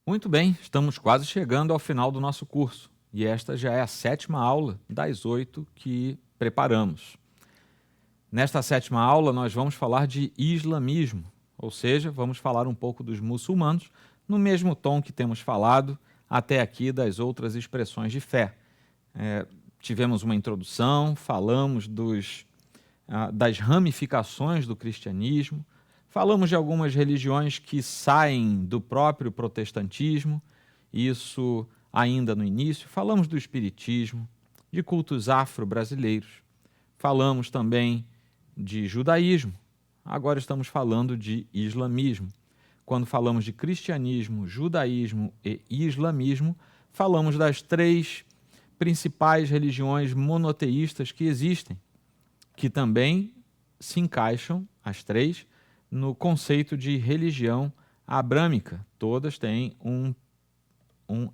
Muito bem, estamos quase chegando ao final do nosso curso e esta já é a 7ª aula das 8 que preparamos. Nesta 7ª aula nós vamos falar de islamismo, ou seja, vamos falar um pouco dos muçulmanos no mesmo tom que temos falado até aqui das outras expressões de fé. Tivemos uma introdução, falamos das ramificações do cristianismo, falamos de algumas religiões que saem do próprio protestantismo, isso ainda no início. Falamos do espiritismo, de cultos afro-brasileiros. Falamos também de judaísmo. Agora estamos falando de islamismo. Quando falamos de cristianismo, judaísmo e islamismo, falamos das 3 principais religiões monoteístas que existem, que também se encaixam, as 3, no conceito de religião abrâmica. Todas têm um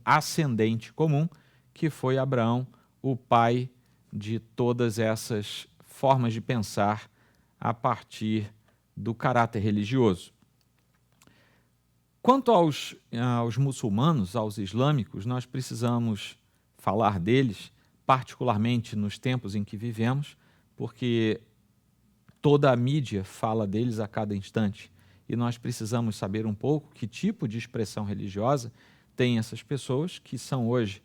ascendente comum, que foi Abraão, o pai de todas essas formas de pensar a partir do caráter religioso. Quanto aos muçulmanos, aos islâmicos, nós precisamos falar deles, particularmente nos tempos em que vivemos, porque toda a mídia fala deles a cada instante e nós precisamos saber um pouco que tipo de expressão religiosa tem essas pessoas que são hoje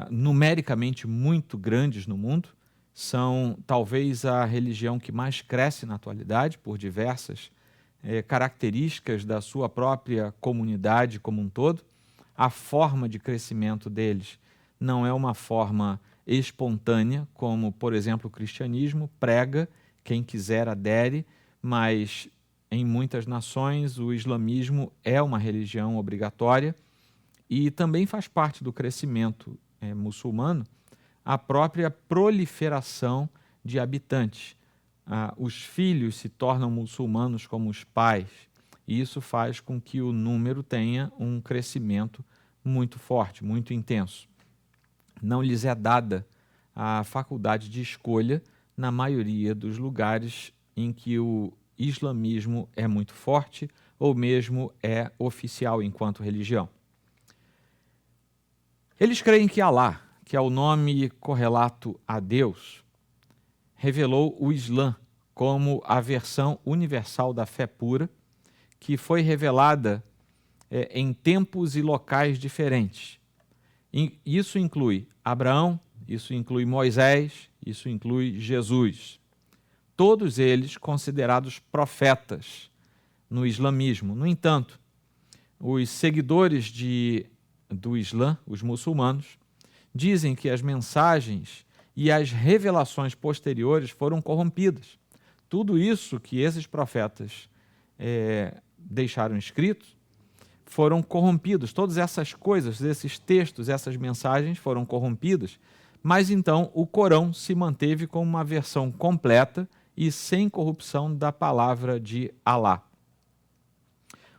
numericamente muito grandes no mundo. São talvez a religião que mais cresce na atualidade por diversas características da sua própria comunidade como um todo. A forma de crescimento deles não é uma forma espontânea, como, por exemplo, o cristianismo prega, quem quiser adere, mas em muitas nações o islamismo é uma religião obrigatória e também faz parte do crescimento muçulmano a própria proliferação de habitantes. Os filhos se tornam muçulmanos como os pais, e isso faz com que o número tenha um crescimento muito forte, muito intenso. Não lhes é dada a faculdade de escolha na maioria dos lugares em que o islamismo é muito forte ou mesmo é oficial enquanto religião. Eles creem que Alá, que é o nome correlato a Deus, revelou o Islã como a versão universal da fé pura, que foi revelada em tempos e locais diferentes. Isso inclui Abraão, isso inclui Moisés, isso inclui Jesus. Todos eles considerados profetas no islamismo. No entanto, os seguidores do Islã, os muçulmanos, dizem que as mensagens e as revelações posteriores foram corrompidas. Tudo isso que esses profetas deixaram escritos foram corrompidos. Todas essas coisas, esses textos, essas mensagens foram corrompidas, mas então o Corão se manteve como uma versão completa e sem corrupção da palavra de Alá.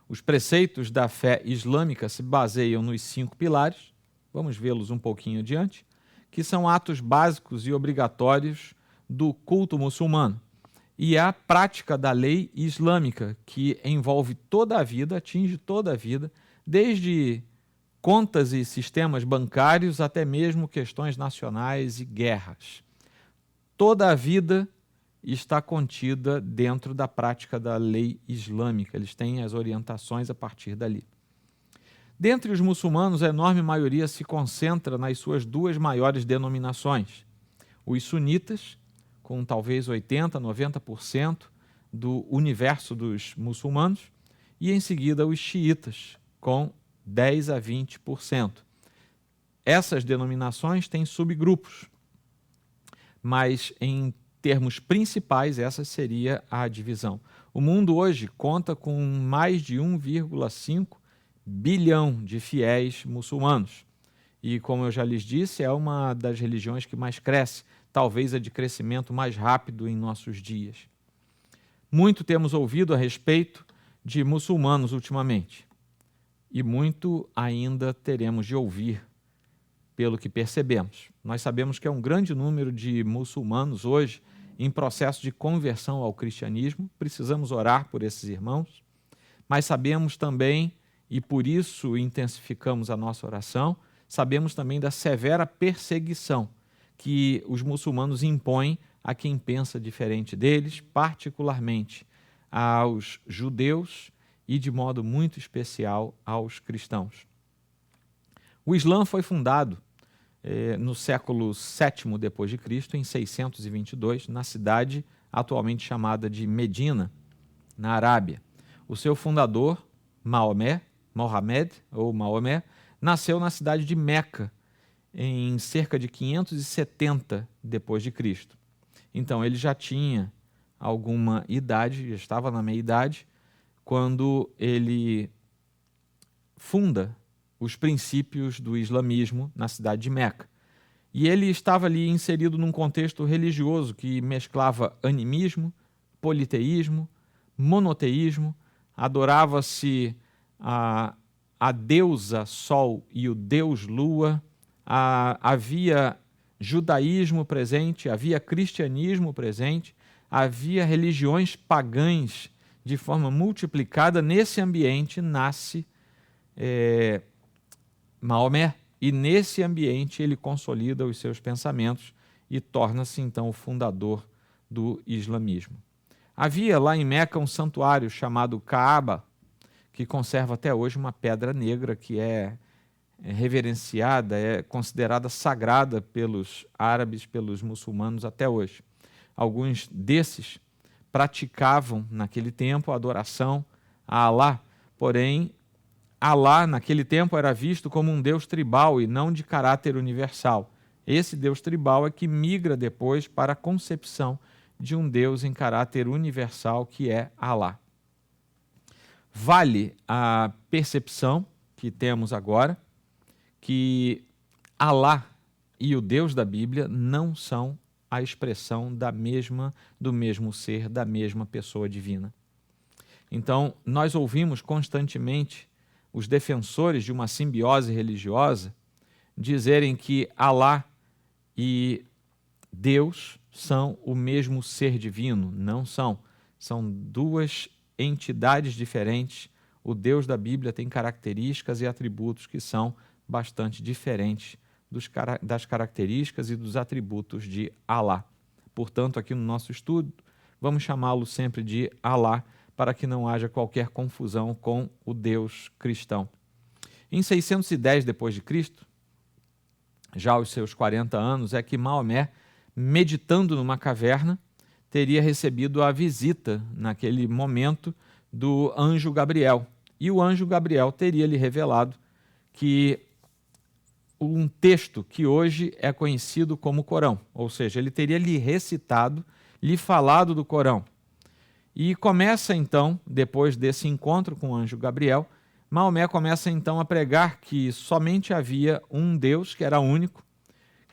Os preceitos da fé islâmica se baseiam nos 5 pilares, vamos vê-los um pouquinho adiante, que são atos básicos e obrigatórios do culto muçulmano. E a prática da lei islâmica, que envolve toda a vida, atinge toda a vida, desde contas e sistemas bancários até mesmo questões nacionais e guerras. Toda a vida está contida dentro da prática da lei islâmica. Eles têm as orientações a partir dali. Dentre os muçulmanos, a enorme maioria se concentra nas suas 2 maiores denominações. Os sunitas, com talvez 80%, 90% do universo dos muçulmanos, e em seguida os xiitas, com 10% a 20%. Essas denominações têm subgrupos, mas em termos principais essa seria a divisão. O mundo hoje conta com mais de 1,5 bilhão de fiéis muçulmanos. E, como eu já lhes disse, é uma das religiões que mais cresce, talvez a de crescimento mais rápido em nossos dias. Muito temos ouvido a respeito de muçulmanos ultimamente, e muito ainda teremos de ouvir, pelo que percebemos. Nós sabemos que é um grande número de muçulmanos hoje em processo de conversão ao cristianismo. Precisamos orar por esses irmãos. mas sabemos também, e por isso intensificamos a nossa oração, sabemos também da severa perseguição que os muçulmanos impõem a quem pensa diferente deles, particularmente aos judeus e, de modo muito especial, aos cristãos. O Islã foi fundado no século VII depois de Cristo, em 622, na cidade atualmente chamada de Medina, na Arábia. O seu fundador, Maomé, nasceu na cidade de Meca, em cerca de 570 depois de Cristo. Então ele já tinha alguma idade, já estava na meia-idade, quando ele funda os princípios do islamismo na cidade de Meca. E ele estava ali inserido num contexto religioso que mesclava animismo, politeísmo, monoteísmo, adorava-se a deusa Sol e o deus Lua, havia judaísmo presente, havia cristianismo presente, havia religiões pagãs de forma multiplicada. Nesse ambiente nasce Maomé, e nesse ambiente ele consolida os seus pensamentos e torna-se então o fundador do islamismo. Havia lá em Meca um santuário chamado Kaaba, que conserva até hoje uma pedra negra que é reverenciada, é considerada sagrada pelos árabes, pelos muçulmanos até hoje. Alguns desses praticavam naquele tempo a adoração a Alá, porém Alá naquele tempo era visto como um deus tribal e não de caráter universal. Esse deus tribal é que migra depois para a concepção de um deus em caráter universal, que é Alá. Vale a percepção que temos agora que Alá e o Deus da Bíblia não são a expressão do mesmo ser, da mesma pessoa divina. Então, nós ouvimos constantemente os defensores de uma simbiose religiosa dizerem que Alá e Deus são o mesmo ser divino. Não são. São duas entidades diferentes. O Deus da Bíblia tem características e atributos que são bastante diferentes das características e dos atributos de Alá. Portanto, aqui no nosso estudo, vamos chamá-lo sempre de Alá, para que não haja qualquer confusão com o Deus cristão. Em 610 depois de Cristo, já aos seus 40 anos, é que Maomé, meditando numa caverna, teria recebido a visita, naquele momento, do anjo Gabriel. E o anjo Gabriel teria lhe revelado que um texto que hoje é conhecido como Corão, ou seja, ele teria lhe recitado, lhe falado do Corão. E começa então, depois desse encontro com o anjo Gabriel, Maomé começa então a pregar que somente havia um Deus, que era único,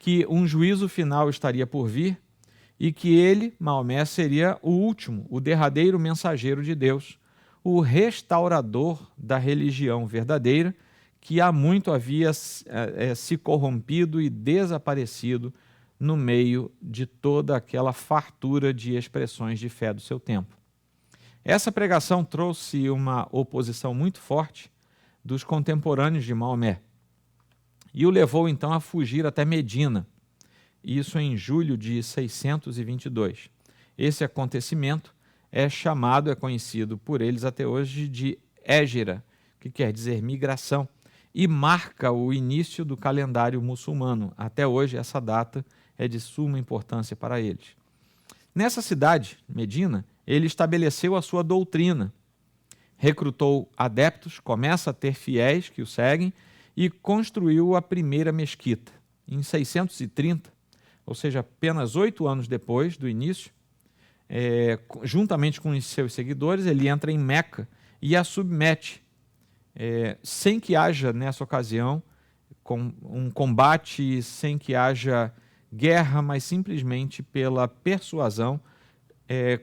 que um juízo final estaria por vir e que ele, Maomé, seria o último, o derradeiro mensageiro de Deus, o restaurador da religião verdadeira, que há muito havia se corrompido e desaparecido no meio de toda aquela fartura de expressões de fé do seu tempo. Essa pregação trouxe uma oposição muito forte dos contemporâneos de Maomé e o levou então a fugir até Medina, isso em julho de 622. Esse acontecimento é conhecido por eles até hoje de Hégira, que quer dizer migração, e marca o início do calendário muçulmano. Até hoje essa data é de suma importância para eles. Nessa cidade, Medina, ele estabeleceu a sua doutrina, recrutou adeptos, começa a ter fiéis que o seguem e construiu a primeira mesquita. Em 630, ou seja, apenas 8 anos depois do início, juntamente com os seus seguidores, ele entra em Meca e a submete, sem que haja, nessa ocasião, um combate, sem que haja guerra, mas simplesmente pela persuasão,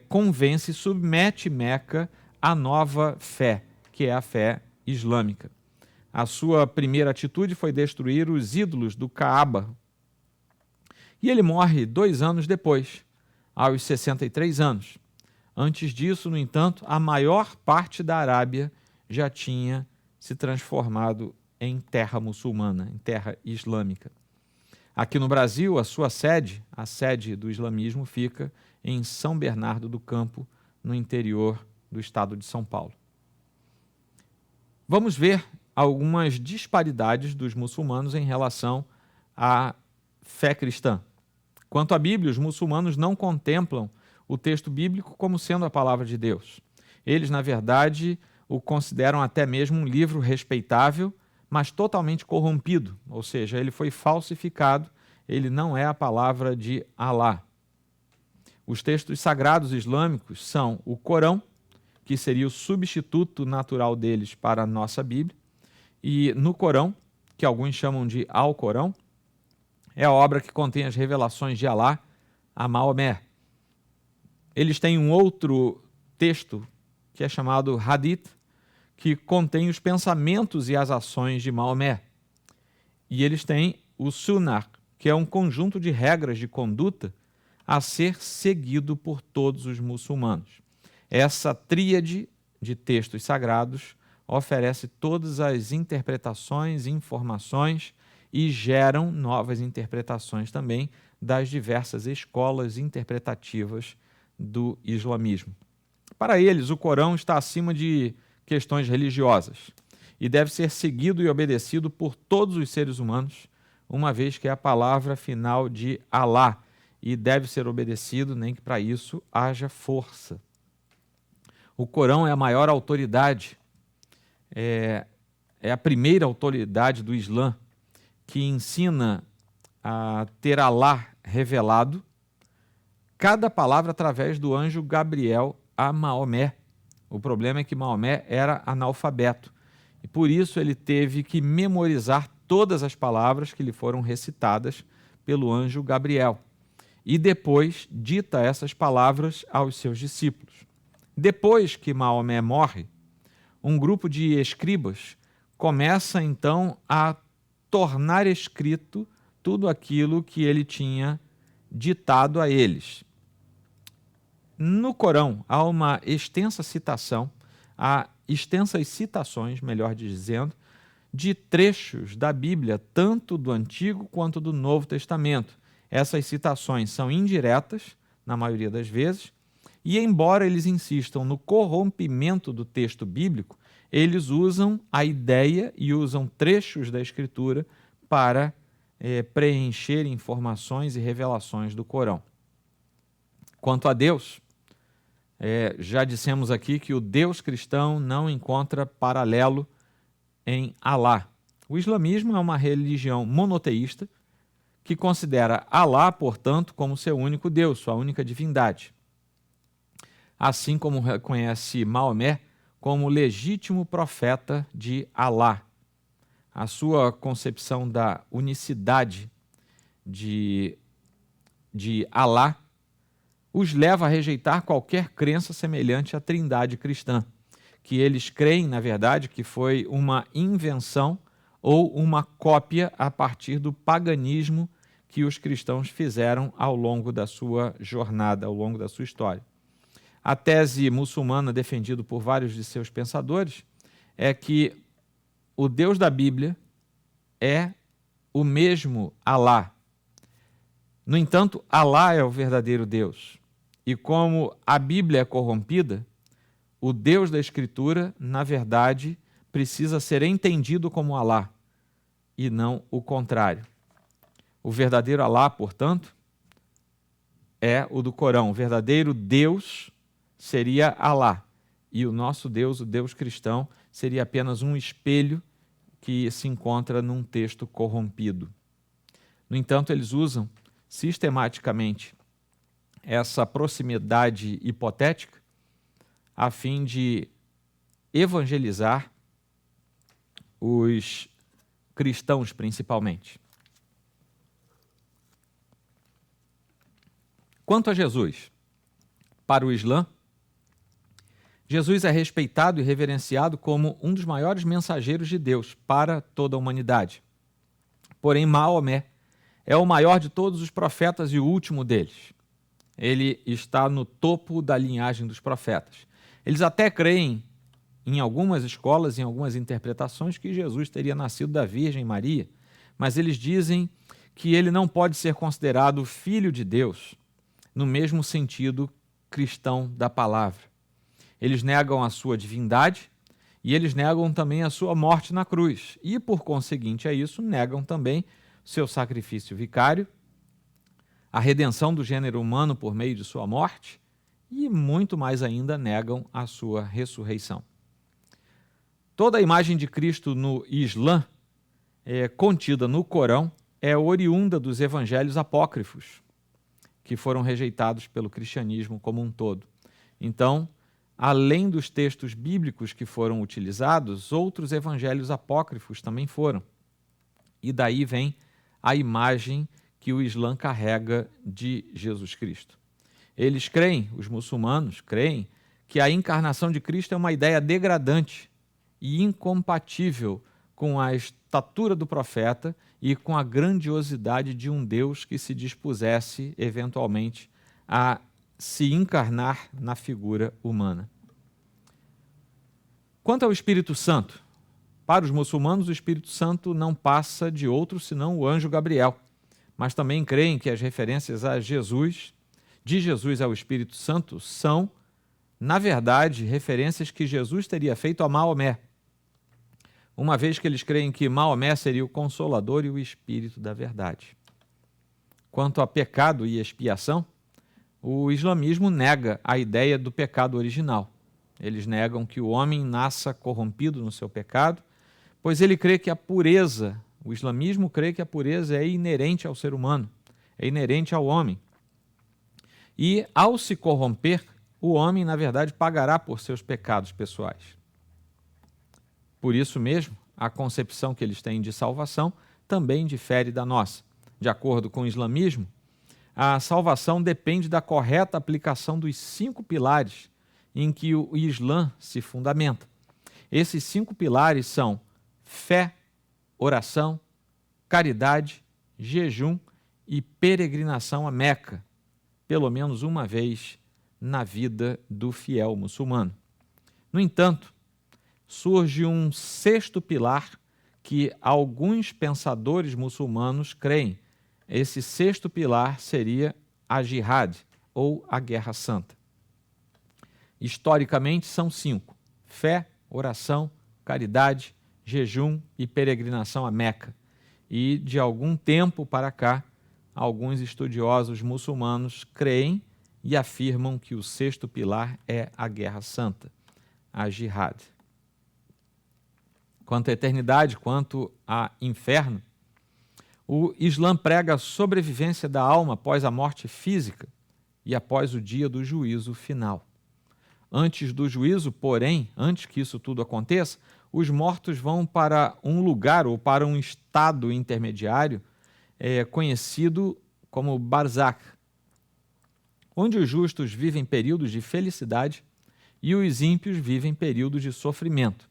convence, submete Meca à nova fé, que é a fé islâmica. A sua primeira atitude foi destruir os ídolos do Kaaba. E ele morre 2 anos depois, aos 63 anos. Antes disso, no entanto, a maior parte da Arábia já tinha se transformado em terra muçulmana, em terra islâmica. Aqui no Brasil, a sede do islamismo, fica em São Bernardo do Campo, no interior do estado de São Paulo. Vamos ver algumas disparidades dos muçulmanos em relação à fé cristã. Quanto à Bíblia, os muçulmanos não contemplam o texto bíblico como sendo a palavra de Deus. Eles, na verdade, o consideram até mesmo um livro respeitável, mas totalmente corrompido, ou seja, ele foi falsificado, ele não é a palavra de Alá. Os textos sagrados islâmicos são o Corão, que seria o substituto natural deles para a nossa Bíblia, e no Corão, que alguns chamam de Alcorão, é a obra que contém as revelações de Alá a Maomé. Eles têm um outro texto que é chamado Hadith, que contém os pensamentos e as ações de Maomé. E eles têm o Sunnah, que é um conjunto de regras de conduta a ser seguido por todos os muçulmanos. Essa tríade de textos sagrados oferece todas as interpretações, informações e geram novas interpretações também das diversas escolas interpretativas do islamismo. Para eles, o Corão está acima de questões religiosas e deve ser seguido e obedecido por todos os seres humanos, uma vez que é a palavra final de Alá e deve ser obedecido, nem que para isso haja força. O Corão é a maior autoridade, é a primeira autoridade do Islã que ensina a ter Alá revelado, cada palavra através do anjo Gabriel a Maomé. O problema é que Maomé era analfabeto e por isso ele teve que memorizar todas as palavras que lhe foram recitadas pelo anjo Gabriel e depois dita essas palavras aos seus discípulos. Depois que Maomé morre, um grupo de escribas começa então a tornar escrito tudo aquilo que ele tinha ditado a eles. No Corão há uma extensa citação, há extensas citações, melhor dizendo, de trechos da Bíblia, tanto do Antigo quanto do Novo Testamento. Essas citações são indiretas, na maioria das vezes, e embora eles insistam no corrompimento do texto bíblico, eles usam a ideia e usam trechos da Escritura para preencher informações e revelações do Corão. Quanto a Deus, já dissemos aqui que o Deus cristão não encontra paralelo em Alá. O islamismo é uma religião monoteísta que considera Alá, portanto, como seu único Deus, sua única divindade. Assim como reconhece Maomé como legítimo profeta de Alá. A sua concepção da unicidade de Alá os leva a rejeitar qualquer crença semelhante à trindade cristã, que eles creem, na verdade, que foi uma invenção ou uma cópia a partir do paganismo que os cristãos fizeram ao longo da sua jornada, ao longo da sua história. A tese muçulmana defendida por vários de seus pensadores é que o Deus da Bíblia é o mesmo Alá. No entanto, Alá é o verdadeiro Deus. E como a Bíblia é corrompida, o Deus da Escritura, na verdade, precisa ser entendido como Alá, e não o contrário. O verdadeiro Alá, portanto, é o do Corão. O verdadeiro Deus seria Alá, e o nosso Deus, o Deus cristão, seria apenas um espelho que se encontra num texto corrompido. No entanto, eles usam sistematicamente essa proximidade hipotética a fim de evangelizar os cristãos, principalmente. Quanto a Jesus, para o Islã, Jesus é respeitado e reverenciado como um dos maiores mensageiros de Deus para toda a humanidade. Porém, Maomé é o maior de todos os profetas e o último deles. Ele está no topo da linhagem dos profetas. Eles até creem em algumas escolas, em algumas interpretações, que Jesus teria nascido da Virgem Maria, mas eles dizem que ele não pode ser considerado filho de Deus, no mesmo sentido cristão da palavra. Eles negam a sua divindade e eles negam também a sua morte na cruz. E, por conseguinte a isso, negam também seu sacrifício vicário, a redenção do gênero humano por meio de sua morte e, muito mais ainda, negam a sua ressurreição. Toda a imagem de Cristo no Islã, contida no Corão, é oriunda dos evangelhos apócrifos, que foram rejeitados pelo cristianismo como um todo. Então, além dos textos bíblicos que foram utilizados, outros evangelhos apócrifos também foram. E daí vem a imagem que o Islã carrega de Jesus Cristo. Eles creem, os muçulmanos creem, que a encarnação de Cristo é uma ideia degradante e incompatível com a estatura do profeta e com a grandiosidade de um Deus que se dispusesse, eventualmente, a se encarnar na figura humana. Quanto ao Espírito Santo, para os muçulmanos o Espírito Santo não passa de outro senão o anjo Gabriel, mas também creem que as referências a Jesus, de Jesus ao Espírito Santo, são, na verdade, referências que Jesus teria feito a Maomé, uma vez que eles creem que Maomé seria o Consolador e o Espírito da verdade. Quanto a pecado e expiação, o islamismo nega a ideia do pecado original. Eles negam que o homem nasça corrompido no seu pecado, pois ele crê que a pureza, o islamismo crê que a pureza é inerente ao ser humano, é inerente ao homem. E, ao se corromper, o homem, na verdade, pagará por seus pecados pessoais. Por isso mesmo, a concepção que eles têm de salvação também difere da nossa. De acordo com o islamismo, a salvação depende da correta aplicação dos 5 pilares em que o Islã se fundamenta. Esses 5 pilares são fé, oração, caridade, jejum e peregrinação a Meca, pelo menos uma vez na vida do fiel muçulmano. No entanto, surge um 6º pilar que alguns pensadores muçulmanos creem. Esse 6º pilar seria a jihad, ou a guerra santa. Historicamente são 5: fé, oração, caridade, jejum e peregrinação a Meca. E de algum tempo para cá, alguns estudiosos muçulmanos creem e afirmam que o 6º pilar é a guerra santa, a jihad. Quanto à eternidade, quanto a inferno, o Islã prega a sobrevivência da alma após a morte física e após o dia do juízo final. Antes do juízo, porém, antes que isso tudo aconteça, os mortos vão para um lugar ou para um estado intermediário conhecido como Barzakh, onde os justos vivem períodos de felicidade e os ímpios vivem períodos de sofrimento.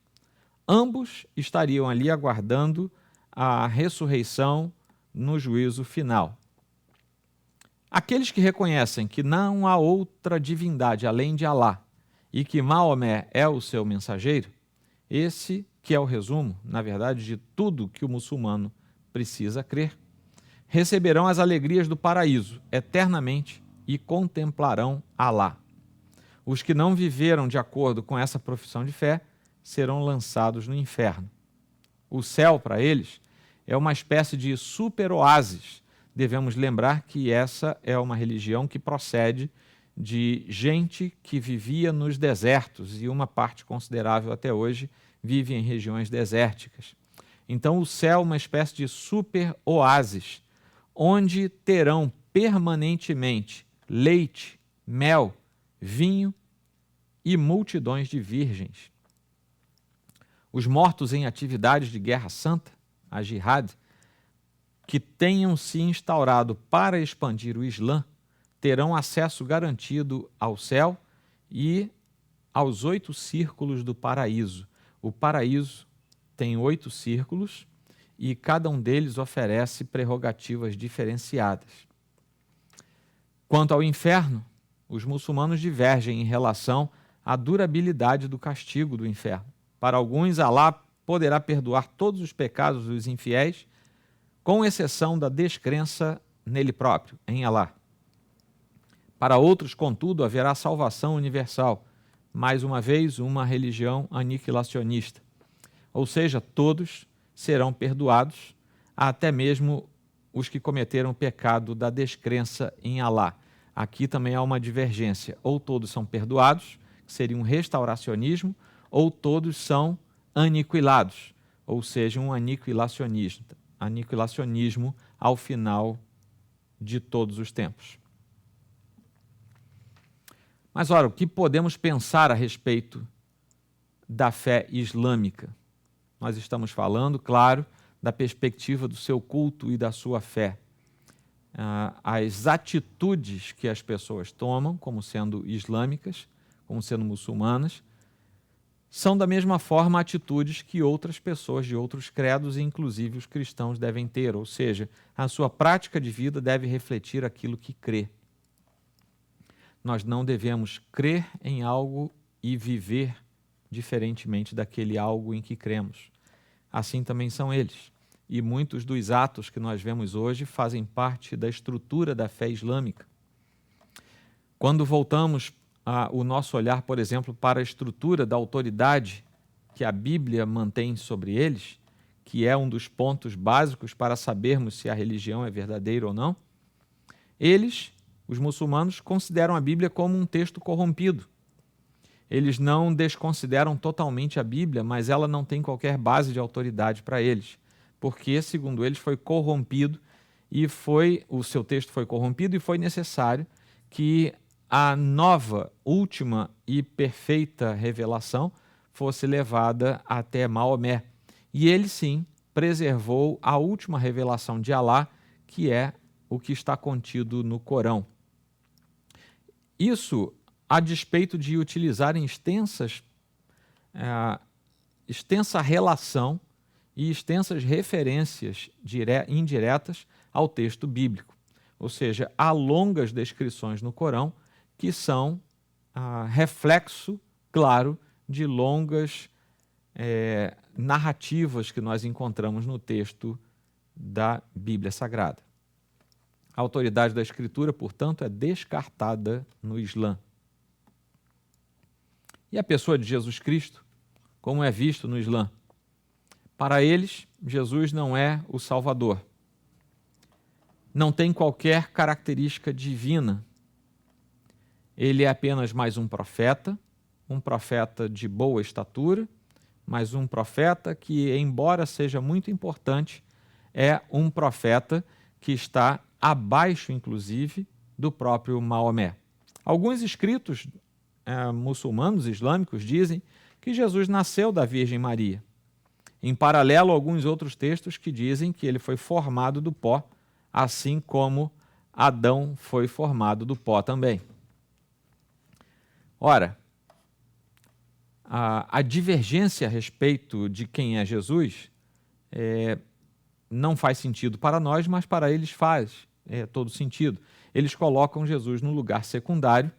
Ambos estariam ali aguardando a ressurreição no juízo final. Aqueles que reconhecem que não há outra divindade além de Alá e que Maomé é o seu mensageiro, esse que é o resumo, na verdade, de tudo que o muçulmano precisa crer, receberão as alegrias do paraíso eternamente e contemplarão Alá. Os que não viveram de acordo com essa profissão de fé serão lançados no inferno. O céu, para eles, é uma espécie de super-oásis. Devemos lembrar que essa é uma religião que procede de gente que vivia nos desertos, e uma parte considerável até hoje vive em regiões desérticas. Então o céu é uma espécie de super-oásis, onde terão permanentemente leite, mel, vinho e multidões de virgens. Os mortos em atividades de guerra santa, a jihad, que tenham se instaurado para expandir o Islã, terão acesso garantido ao céu e aos 8 círculos do paraíso. O paraíso tem 8 círculos e cada um deles oferece prerrogativas diferenciadas. Quanto ao inferno, os muçulmanos divergem em relação a durabilidade do castigo do inferno. Para alguns, Alá poderá perdoar todos os pecados dos infiéis, com exceção da descrença nele próprio, em Alá. Para outros, contudo, haverá salvação universal, mais uma vez uma religião aniquilacionista. Ou seja, todos serão perdoados, até mesmo os que cometeram o pecado da descrença em Alá. Aqui também há uma divergência. Ou todos são perdoados, que seria um restauracionismo, ou todos são aniquilados, ou seja, um aniquilacionismo ao final de todos os tempos. Mas, ora, o que podemos pensar a respeito da fé islâmica? Nós estamos falando, claro, da perspectiva do seu culto e da sua fé. As atitudes que as pessoas tomam, como sendo islâmicas, como sendo muçulmanas, são da mesma forma atitudes que outras pessoas de outros credos, inclusive os cristãos, devem ter, ou seja, a sua prática de vida deve refletir aquilo que crê. Nós não devemos crer em algo e viver diferentemente daquele algo em que cremos. Assim também são eles. E muitos dos atos que nós vemos hoje fazem parte da estrutura da fé islâmica. Quando voltamos o nosso olhar, por exemplo, para a estrutura da autoridade que a Bíblia mantém sobre eles, que é um dos pontos básicos para sabermos se a religião é verdadeira ou não, eles, os muçulmanos, consideram a Bíblia como um texto corrompido. Eles não desconsideram totalmente a Bíblia, mas ela não tem qualquer base de autoridade para eles, porque, segundo eles, foi corrompido e o seu texto foi corrompido e foi necessário que a nova, última e perfeita revelação fosse levada até Maomé. E ele, sim, preservou a última revelação de Alá, que é o que está contido no Corão. Isso a despeito de utilizarem extensa relação e extensas referências indiretas ao texto bíblico. Ou seja, há longas descrições no Corão que são reflexo, claro, de longas narrativas que nós encontramos no texto da Bíblia Sagrada. A autoridade da Escritura, portanto, é descartada no Islã. E a pessoa de Jesus Cristo, como é visto no Islã? Para eles, Jesus não é o Salvador. Não tem qualquer característica divina. Ele é apenas mais um profeta de boa estatura, mas um profeta que, embora seja muito importante, é um profeta que está abaixo, inclusive, do próprio Maomé. Alguns escritos muçulmanos, islâmicos, dizem que Jesus nasceu da Virgem Maria. Em paralelo, alguns outros textos que dizem que ele foi formado do pó, assim como Adão foi formado do pó também. Ora, a divergência a respeito de quem é Jesus não faz sentido para nós, mas para eles faz todo sentido. Eles colocam Jesus no lugar secundário,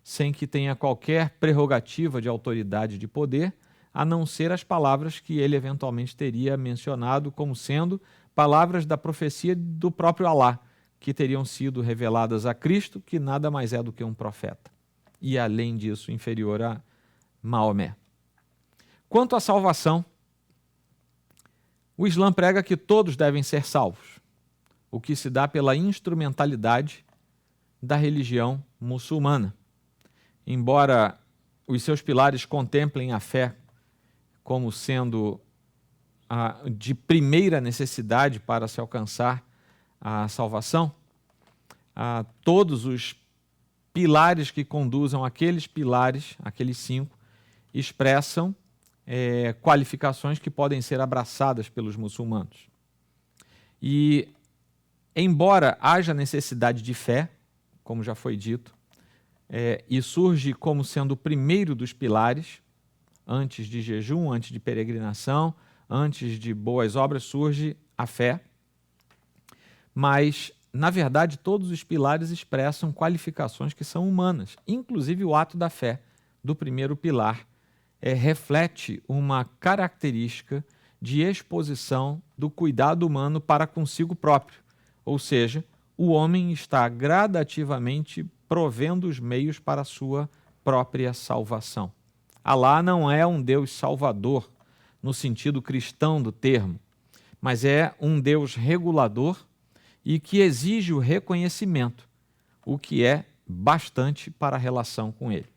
sem que tenha qualquer prerrogativa de autoridade e de poder, a não ser as palavras que ele eventualmente teria mencionado como sendo palavras da profecia do próprio Alá, que teriam sido reveladas a Cristo, que nada mais é do que um profeta. E, além disso, inferior a Maomé. Quanto à salvação, o Islã prega que todos devem ser salvos, o que se dá pela instrumentalidade da religião muçulmana. Embora os seus pilares contemplem a fé como sendo de primeira necessidade para se alcançar a salvação, todos os pilares que conduzam aqueles 5, expressam qualificações que podem ser abraçadas pelos muçulmanos. E, embora haja necessidade de fé, como já foi dito, e surge como sendo o primeiro dos pilares, antes de jejum, antes de peregrinação, antes de boas obras, surge a fé. Mas, na verdade, todos os pilares expressam qualificações que são humanas, inclusive o ato da fé, do primeiro pilar reflete uma característica de exposição do cuidado humano para consigo próprio, ou seja, o homem está gradativamente provendo os meios para a sua própria salvação. Alá não é um Deus salvador, no sentido cristão do termo, mas é um Deus regulador e que exige o reconhecimento, o que é bastante para a relação com ele.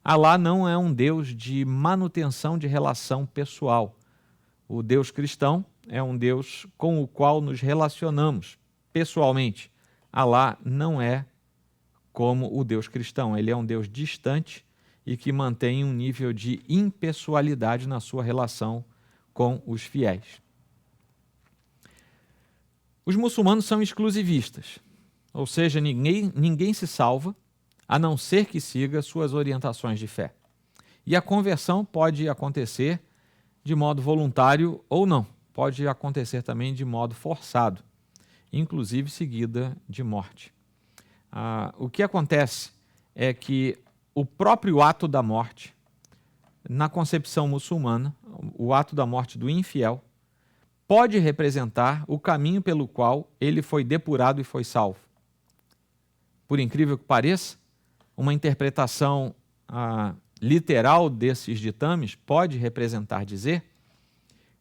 Alá não é um Deus de manutenção de relação pessoal. O Deus cristão é um Deus com o qual nos relacionamos pessoalmente. Alá não é como o Deus cristão. Ele é um Deus distante e que mantém um nível de impessoalidade na sua relação com os fiéis. Os muçulmanos são exclusivistas, ou seja, ninguém se salva a não ser que siga suas orientações de fé. E a conversão pode acontecer de modo voluntário ou não, pode acontecer também de modo forçado, inclusive seguida de morte. O que acontece é que o próprio ato da morte, na concepção muçulmana, o ato da morte do infiel, pode representar o caminho pelo qual ele foi depurado e foi salvo. Por incrível que pareça, uma interpretação literal desses ditames pode representar dizer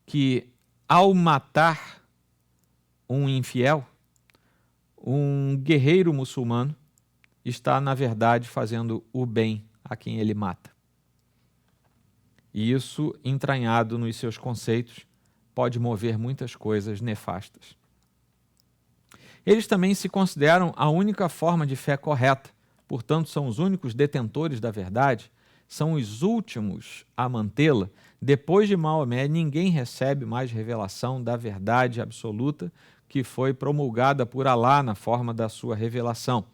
que, ao matar um infiel, um guerreiro muçulmano está, na verdade, fazendo o bem a quem ele mata. E isso, entranhado nos seus conceitos, pode mover muitas coisas nefastas. Eles também se consideram a única forma de fé correta, portanto, são os únicos detentores da verdade, são os últimos a mantê-la. Depois de Maomé, ninguém recebe mais revelação da verdade absoluta que foi promulgada por Alá na forma da sua revelação.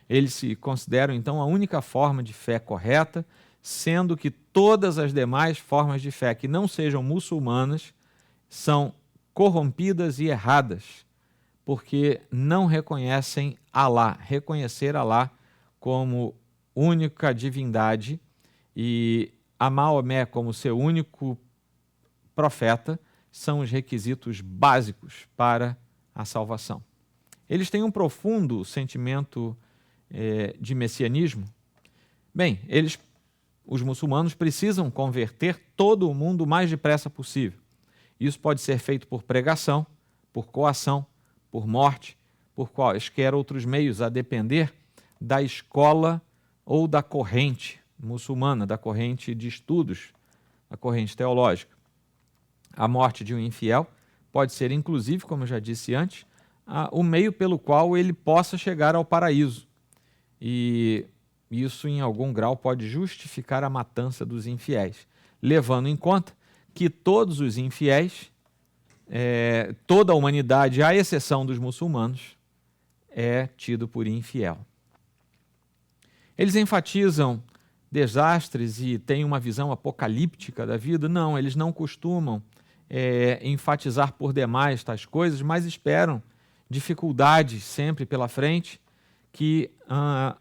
Eles se consideram, então, a única forma de fé correta, sendo que todas as demais formas de fé que não sejam muçulmanas são corrompidas e erradas, porque não reconhecem Alá. Reconhecer Alá como única divindade e a Maomé como seu único profeta são os requisitos básicos para a salvação. Eles têm um profundo sentimento de messianismo. Bem, os muçulmanos precisam converter todo o mundo o mais depressa possível. Isso pode ser feito por pregação, por coação, por morte, por quaisquer outros meios, a depender da escola ou da corrente muçulmana, da corrente de estudos, da corrente teológica. A morte de um infiel pode ser, inclusive, como eu já disse antes, o meio pelo qual ele possa chegar ao paraíso. E isso, em algum grau, pode justificar a matança dos infiéis, levando em conta que todos os infiéis, toda a humanidade, à exceção dos muçulmanos, é tido por infiel. Eles enfatizam desastres e têm uma visão apocalíptica da vida? Não, eles não costumam enfatizar por demais tais coisas, mas esperam dificuldades sempre pela frente que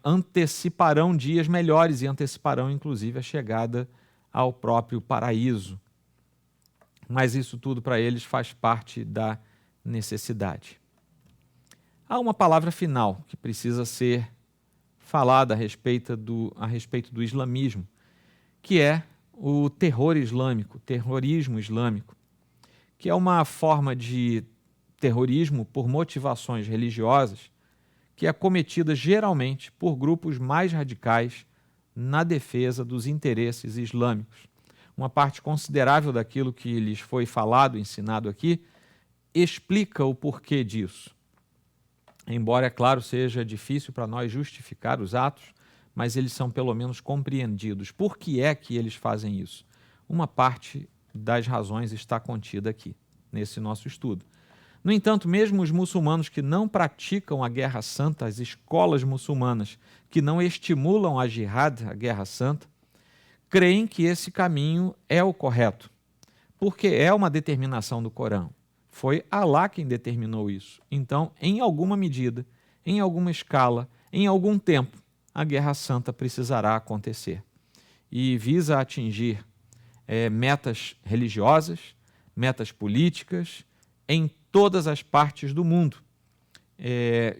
anteciparão dias melhores e anteciparão, inclusive, a chegada ao próprio paraíso. Mas isso tudo para eles faz parte da necessidade. Há uma palavra final que precisa ser falada a respeito do islamismo, que é o terror islâmico, terrorismo islâmico, que é uma forma de terrorismo por motivações religiosas que é cometida geralmente por grupos mais radicais na defesa dos interesses islâmicos. Uma parte considerável daquilo que lhes foi falado, ensinado aqui, explica o porquê disso. Embora, é claro, seja difícil para nós justificar os atos, mas eles são pelo menos compreendidos. Por que é que eles fazem isso? Uma parte das razões está contida aqui, nesse nosso estudo. No entanto, mesmo os muçulmanos que não praticam a Guerra Santa, as escolas muçulmanas que não estimulam a jihad, a Guerra Santa, creem que esse caminho é o correto, porque é uma determinação do Corão. Foi Alá quem determinou isso. Então, em alguma medida, em alguma escala, em algum tempo, a Guerra Santa precisará acontecer. e visa atingir metas religiosas, metas políticas, em todas as partes do mundo,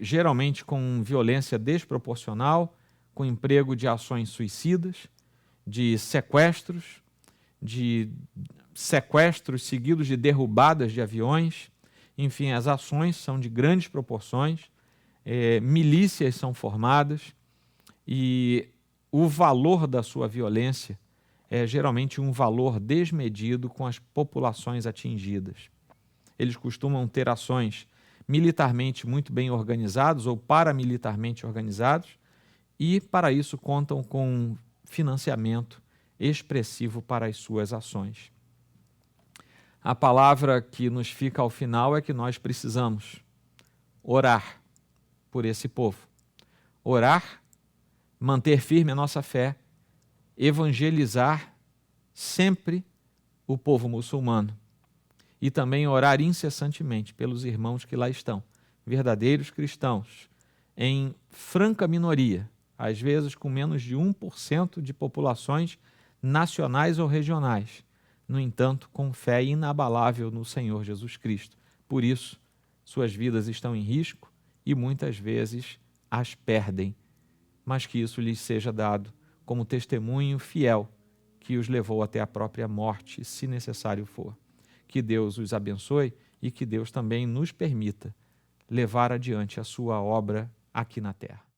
geralmente com violência desproporcional, com emprego de ações suicidas, de sequestros seguidos de derrubadas de aviões. Enfim, as ações são de grandes proporções, milícias são formadas e o valor da sua violência é geralmente um valor desmedido com as populações atingidas. Eles costumam ter ações militarmente muito bem organizados ou paramilitarmente organizados e, para isso, contam com financiamento expressivo para as suas ações. A palavra que nos fica ao final é que nós precisamos orar por esse povo. Orar, manter firme a nossa fé, evangelizar sempre o povo muçulmano e também orar incessantemente pelos irmãos que lá estão, verdadeiros cristãos, em franca minoria, às vezes com menos de 1% de populações nacionais ou regionais, no entanto, com fé inabalável no Senhor Jesus Cristo. Por isso, suas vidas estão em risco e muitas vezes as perdem, mas que isso lhes seja dado como testemunho fiel que os levou até a própria morte, se necessário for. Que Deus os abençoe e que Deus também nos permita levar adiante a sua obra aqui na terra.